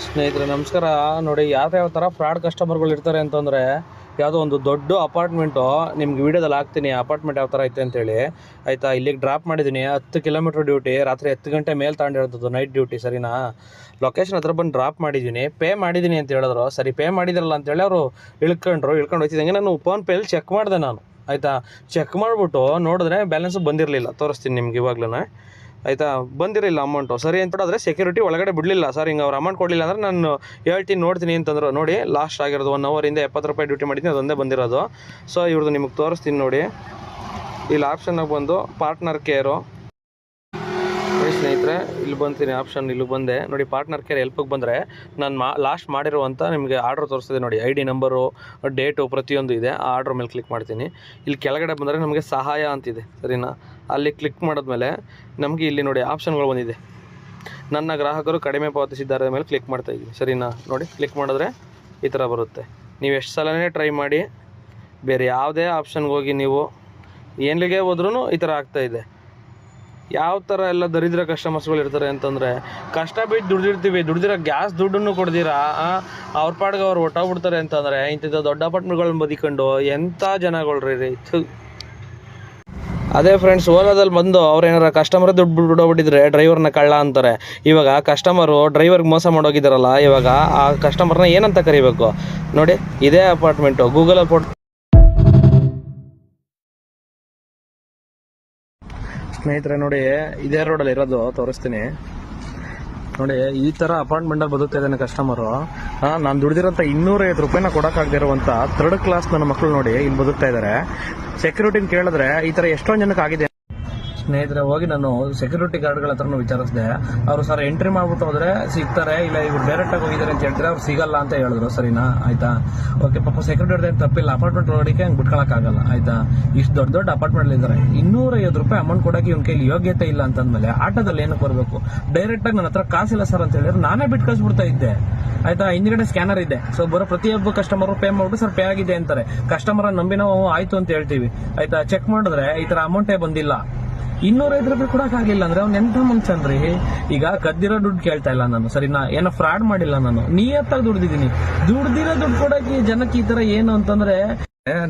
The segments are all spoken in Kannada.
ಸ್ನೇಹಿತರೆ ನಮಸ್ಕಾರ. ನೋಡಿ ಯಾವ ಥರ ಫ್ರಾಡ್ ಕಸ್ಟಮರ್ಗಳು ಇರ್ತಾರೆ ಅಂತಂದರೆ, ಯಾವುದೋ ಒಂದು ದೊಡ್ಡ ಅಪಾರ್ಟ್ಮೆಂಟು ನಿಮ್ಗೆ ವೀಡಿಯೋದಲ್ಲಿ ಹಾಕ್ತೀನಿ ಅಪಾರ್ಟ್ಮೆಂಟ್ ಯಾವ ಥರ ಐತೆ ಅಂತೇಳಿ. ಆಯಿತಾ, ಇಲ್ಲಿಗೆ ಡ್ರಾಪ್ ಮಾಡಿದ್ದೀನಿ. 10 ಕಿಲೋಮೀಟ್ರ್ ಡ್ಯೂಟಿ, ರಾತ್ರಿ 10 ಗಂಟೆ ಮೇಲೆ ತಗೊಂಡಿರೋದು ನೈಟ್ ಡ್ಯೂಟಿ. ಸರಿನಾ, ಲೊಕೇಶನ್ ಹತ್ರ ಬಂದು ಡ್ರಾಪ್ ಮಾಡಿದ್ದೀನಿ, ಪೇ ಮಾಡಿದ್ದೀನಿ ಅಂತ ಹೇಳಿದ್ರು. ಸರಿ, ಪೇ ಮಾಡಿದ್ರಲ್ಲ ಅಂತೇಳಿ ಅವರು ಇಳ್ಕೊಂಡು ಹೋಗ್ತಿದ್ದಂಗೆ ನಾನು ಫೋನ್ಪೇಲಿ ಚೆಕ್ ಮಾಡಿದೆ ನಾನು. ಆಯಿತಾ, ಚೆಕ್ ಮಾಡಿಬಿಟ್ಟು ನೋಡಿದ್ರೆ ಬ್ಯಾಲೆನ್ಸು ಬಂದಿರಲಿಲ್ಲ. ತೋರಿಸ್ತೀನಿ ನಿಮ್ಗೆ ಇವಾಗ್ಲೂ. ಆಯಿತಾ, ಬಂದಿರಲಿಲ್ಲ ಅಮೌಂಟು. ಸರಿ ಅಂತಂದರೆ ಸೆಕ್ಯೂರಿಟಿ ಒಳಗಡೆ ಬಿಡಲಿಲ್ಲ. ಸರ್ ಹಿಂಗೆ ಅವ್ರು ಅಮೌಂಟ್ ಕೊಡಲಿಲ್ಲ ಅಂದರೆ ನಾನು ಹೇಳ್ತೀನಿ ನೋಡ್ತೀನಿ ಅಂತಂದರು. ನೋಡಿ, ಲಾಸ್ಟ್ ಆಗಿರೋದು 1 ಅವರಿಂದ 70 ರೂಪಾಯಿ ಡ್ಯೂಟಿ ಮಾಡಿದ್ದೀನಿ, ಅದೊಂದೇ ಬಂದಿರೋದು. ಸೊ ಇವ್ರದ್ದು ನಿಮಗೆ ತೋರಿಸ್ತೀನಿ ನೋಡಿ. ಇಲ್ಲಿ ಆಪ್ಷನ್ನಾಗ ಬಂದು ಪಾರ್ಟ್ನರ್ ಕೇರು. ನೋಡಿ ಸ್ನೇಹಿತರೆ, ಇಲ್ಲಿ ಬಂತೀನಿ ಆಪ್ಷನ್, ಇಲ್ಲಿ ಬಂದೆ ನೋಡಿ. ಪಾರ್ಟ್ನರ್ ಕೇರ್ ಹೆಲ್ಪಿಗೆ ಬಂದರೆ ನಾನು ಲಾಸ್ಟ್ ಮಾಡಿರುವಂಥ ನಿಮಗೆ ಆರ್ಡ್ರ್ ತೋರಿಸ್ತಿದೆ ನೋಡಿ. ID ನಂಬರು, ಡೇಟು ಪ್ರತಿಯೊಂದು ಇದೆ. ಆ ಆರ್ಡ್ರ್ ಮೇಲೆ ಕ್ಲಿಕ್ ಮಾಡ್ತೀನಿ. ಇಲ್ಲಿ ಕೆಳಗಡೆ ಬಂದರೆ ನಮಗೆ ಸಹಾಯ ಅಂತಿದೆ. ಸರಿನಾ, ಅಲ್ಲಿ ಕ್ಲಿಕ್ ಮಾಡಿದ್ಮೇಲೆ ನಮಗೆ ಇಲ್ಲಿ ನೋಡಿ ಆಪ್ಷನ್ಗಳು ಬಂದಿದೆ. ನನ್ನ ಗ್ರಾಹಕರು ಕಡಿಮೆ ಪಾವತಿಸಿದ್ದಾರೆ ಮೇಲೆ ಕ್ಲಿಕ್ ಮಾಡ್ತಾಯಿದ್ದೀನಿ. ಸರಿನಾ, ನೋಡಿ ಕ್ಲಿಕ್ ಮಾಡಿದ್ರೆ ಈ ಥರ ಬರುತ್ತೆ. ನೀವು ಎಷ್ಟು ಸಲನೇ ಟ್ರೈ ಮಾಡಿ, ಬೇರೆ ಯಾವುದೇ ಆಪ್ಷನ್ಗೆ ಹೋಗಿ ನೀವು ಏನಿಗೆ ಹೋದ್ರೂ ಈ ಥರ ಆಗ್ತಾಯಿದೆ. ಯಾವ ಥರ ಎಲ್ಲ ದರಿದ್ರ ಕಸ್ಟಮರ್ಸ್ಗಳು ಇರ್ತಾರೆ ಅಂತಂದರೆ, ಕಷ್ಟ ಬಿದ್ದು ದುಡ್ದಿರೋ ಗ್ಯಾಸ್ ದುಡ್ಡನ್ನು ಕೊಡ್ದಿರಾ ಅವ್ರ ಪಾಡ್ಗೆ ಅವ್ರು ಹೊಟ್ಟೋಗ್ಬಿಡ್ತಾರೆ ಅಂತಂದರೆ, ಇಂಥದ್ದು ದೊಡ್ಡ ಅಪಾರ್ಟ್ಮೆಂಟ್ಗಳನ್ನ ಬದಿಕೊಂಡು ಎಂಥ ಜನಗಳ್ರಿ. ಅದೇ ಫ್ರೆಂಡ್ಸ್, ಓಲಾದಲ್ಲಿ ಬಂದು ಅವ್ರು ಏನಾರ ಕಸ್ಟಮರ್ ದುಡ್ಡು ಬಿಡೋಗ್ಬಿಟ್ಟಿದ್ರೆ ಡ್ರೈವರ್ನ ಕಳ್ಳ ಅಂತಾರೆ. ಇವಾಗ ಕಸ್ಟಮರು ಡ್ರೈವರ್ಗೆ ಮೋಸ ಮಾಡೋಗಿದ್ದಾರಲ್ಲ, ಇವಾಗ ಆ ಕಸ್ಟಮರ್ನ ಏನಂತ ಕರಿಬೇಕು ನೋಡಿ. ಇದೇ ಅಪಾರ್ಟ್ಮೆಂಟು ಗೂಗಲಲ್ಲಿ ಫೋಟೋ. ಸ್ನೇಹಿತರೆ ನೋಡಿ, ಇದೇ ರೋಡಲ್ಲಿ ಇರೋದು, ತೋರಿಸ್ತೀನಿ ನೋಡಿ. ಈ ಥರ ಅಪಾರ್ಟ್ಮೆಂಟಲ್ಲಿ ಬದುಕ್ತಾ ಇದ್ದಾನೆ ಕಸ್ಟಮರು. ನಾನು ದುಡ್ದಿರೋಂಥ 250 ರೂಪಾಯಿನ ಕೊಡೋಕ್ಕಾಗದಿರುವಂಥ 3rd ಕ್ಲಾಸ್ ನನ್ನ ಮಕ್ಕಳು ನೋಡಿ ಇಲ್ಲಿ ಬದುಕ್ತಾ ಇದ್ದಾರೆ. ಸೆಕ್ಯೂರಿಟಿನ ಕೇಳಿದ್ರೆ ಈ ಥರ ಎಷ್ಟೊಂದು ಜನಕ್ಕೆ ಆಗಿದೆ. ಸ್ನೇಹಿತರೆ, ಹೋಗಿ ನಾನು ಸೆಕ್ಯೂರಿಟಿ ಗಾರ್ಡ್ಗಳ ಹತ್ರನೂ ವಿಚಾರಿಸಿದೆ. ಅವರು ಸರ್ ಎಂಟ್ರಿ ಮಾಡ್ಬಿಟ್ಟು ಹೋದ್ರೆ ಸಿಗ್ತಾರೆ, ಇಲ್ಲ ಇವ್ರು ಡೈರೆಕ್ಟಾಗಿ ಹೋಗಿದ್ದಾರೆ ಅಂತ ಹೇಳ್ತಾರೆ, ಅವ್ರು ಸಿಗಲ್ಲ ಅಂತ ಹೇಳಿದ್ರು. ಸರಿನಾ, ಆಯ್ತಾ, ಓಕೆ. ಪಾಪ ಸೆಕ್ಯೂರಿಟಿ ಅವ್ರದ್ದು ಏನು ತಪ್ಪಿಲ್ಲ, ಅಪಾರ್ಟ್ಮೆಂಟ್ ನೋಡೋಕ್ಕೆ ಹಂಗೆ ಬಿಟ್ಕೊಳಕ್ಕಾಗಲ್ಲ. ಆಯ್ತಾ, ಇಷ್ಟು ದೊಡ್ಡ ಅಪಾರ್ಟ್ಮೆಂಟ್ ಇದ್ದಾರೆ, 250 ರೂಪಾಯಿ ಅಮೌಂಟ್ ಕೊಡೋಕೆ ಇವ್ನ ಕೈಲಿ ಯೋಗ್ಯತೆ ಇಲ್ಲ ಅಂತಂದ್ಮೇಲೆ ಆಟೋದಲ್ಲಿ ಏನಕ್ಕೆ ಬರಬೇಕು? ಡೈರೆಕ್ಟಾಗಿ ನನ್ನ ಹತ್ರ ಕಾಸಿಲ್ಲ ಸರ್ ಅಂತ ಹೇಳಿದ್ರೆ ನಾನೇ ಬಿಟ್ಟು ಕಳಿಸ್ಬಿಡ್ತಾ ಇದ್ದೆ. ಆಯ್ತಾ, ಹಿಂದ್ಗಡೆ ಸ್ಕ್ಯಾನರ್ ಇದೆ. ಸೊ ಬರೋ ಪ್ರತಿಯೊಬ್ಬ ಕಸ್ಟಮರ್ ಪೇ ಮಾಡ್ಬಿಟ್ಟು ಸರ್ ಪೇ ಆಗಿದೆ ಅಂತಾರೆ. ಕಸ್ಟಮರ್ ನಂಬಿ ನಾವು ಆಯ್ತು ಅಂತ ಹೇಳ್ತೀವಿ. ಆಯ್ತಾ, ಚೆಕ್ ಮಾಡಿದ್ರೆ ಈ ತರ ಅಮೌಂಟೇ ಬಂದಿಲ್ಲ. 250 ರೂಪಾಯಿ ಕೊಡಕ್ಕಾಗಿಲ್ಲ ಅಂದ್ರೆ ಅವ್ನು ಎಂಥ ಮನುಷ್ಯನ್ರಿ. ಈಗ ಕದ್ದಿರೋ ದುಡ್ಡು ಕೇಳ್ತಾ ಇಲ್ಲ ನಾನು. ಸರಿನಾ, ಏನೋ ಫ್ರಾಡ್ ಮಾಡಿಲ್ಲ ನಾನು, ನಿಯತ್ತಾಗಿ ದುಡ್ದಿದ್ದೀನಿ. ದುಡ್ದಿರೋ ದುಡ್ಡು ಕೊಡಕ್ಕೆ ಜನಕ್ಕೆ ಈ ತರ ಏನು ಅಂತಂದ್ರೆ,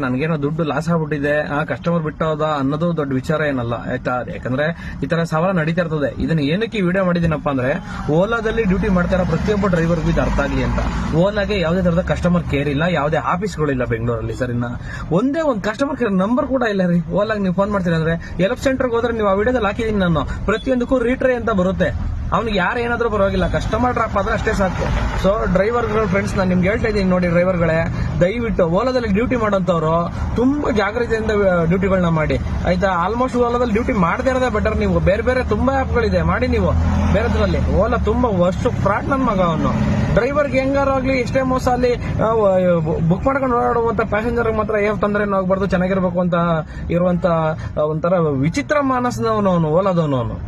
ನನ್ಗೇನೋ ದುಡ್ಡು ಲಾಸ್ ಆಗ್ಬಿಟ್ಟಿದೆ, ಕಸ್ಟಮರ್ ಬಿಟ್ಟೋದ ಅನ್ನೋದು ದೊಡ್ಡ ವಿಚಾರ ಏನಲ್ಲ. ಆಯ್ತಾ, ಯಾಕಂದ್ರೆ ಈ ತರ ಸವಾಲು ನಡೀತಾ ಇರ್ತದೆ. ಇದನ್ನ ಏನಕ್ಕೆ ವಿಡಿಯೋ ಮಾಡಿದೀನಪ್ಪ ಅಂದ್ರೆ, ಓಲಾದಲ್ಲಿ ಡ್ಯೂಟಿ ಮಾಡ್ತಾ ಇರೋ ಪ್ರತಿಯೊಬ್ಬ ಡ್ರೈವರ್ಗೂ ಇದು ಅರ್ಥ ಆಗ್ಲಿ ಅಂತ. ಓಲಾಗೆ ಯಾವುದೇ ತರದ ಕಸ್ಟಮರ್ ಕೇರ್ ಇಲ್ಲ, ಯಾವುದೇ ಆಫೀಸ್ಗಳಿಲ್ಲ ಬೆಂಗಳೂರಲ್ಲಿ. ಸರಿನಾ, ಒಂದೇ ಒಂದು ಕಸ್ಟಮರ್ ಕೇರ್ ನಂಬರ್ ಕೂಡ ಇಲ್ಲ ರೀ. ಓಲಾಗ್ ನೀವು ಫೋನ್ ಮಾಡ್ತೀರಿ ಅಂದ್ರೆ, ಎಲ್ಪ್ ಸೆಂಟರ್ಗೆ ಹೋದ್ರೆ ನೀವು ಆ ವಿಡಿಯೋದಲ್ಲಿ ಹಾಕಿದೀನಿ ನಾನು, ಪ್ರತಿಯೊಂದಕ್ಕೂ ರೀಟ್ರೈ ಅಂತ ಬರುತ್ತೆ. ಅವ್ನಿಗೆ ಯಾರು ಏನಾದ್ರೂ ಪರವಾಗಿಲ್ಲ, ಕಸ್ಟಮರ್ ಡ್ರಾಪ್ ಆದ್ರೆ ಅಷ್ಟೇ ಸಾಕು. ಸೊ ಡ್ರೈವರ್ಗಳು ಫ್ರೆಂಡ್ಸ್, ನಾನು ನಿಮ್ಗೆ ಹೇಳ್ತಾ ಇದ್ದೀನಿ ನೋಡಿ, ಡ್ರೈವರ್ಗಳೇ ದಯವಿಟ್ಟು ಓಲಾದಲ್ಲಿ ಡ್ಯೂಟಿ ಮಾಡೋಂಥವ್ರು ತುಂಬಾ ಜಾಗ್ರತೆಯಿಂದ ಡ್ಯೂಟಿಗಳನ್ನ ಮಾಡಿ. ಆಯ್ತಾ, ಆಲ್ಮೋಸ್ಟ್ ಓಲಾದಲ್ಲಿ ಡ್ಯೂಟಿ ಮಾಡದೇ ಇರೋದೇ ಬೆಟರ್. ನೀವು ಬೇರೆ ತುಂಬಾ ಆ್ಯಪ್ಗಳಿದೆ, ಮಾಡಿ ನೀವು ಬೇರೆದ್ರಲ್ಲಿ. ಓಲಾ ತುಂಬಾ ವರ್ಷ ಫ್ರಾಡ್ ನನ್ನ ಮಗ ಅವನು. ಡ್ರೈವರ್ಗೆ ಹೆಂಗಾರು ಆಗ್ಲಿ, ಎಷ್ಟೇ ಮೋಸ ಅಲ್ಲಿ ಬುಕ್ ಮಾಡ್ಕೊಂಡು ಓಡಾಡುವಂತ ಪ್ಯಾಸೆಂಜರ್ ಮಾತ್ರ ತೊಂದರೆ ಹೋಗ್ಬಾರ್ದು, ಚೆನ್ನಾಗಿರ್ಬೇಕು ಅಂತ ಇರುವಂತ ಒಂಥರ ವಿಚಿತ್ರ ಮಾನಸದವನು ಅವನು, ಓಲಾದವನು ಅವನು.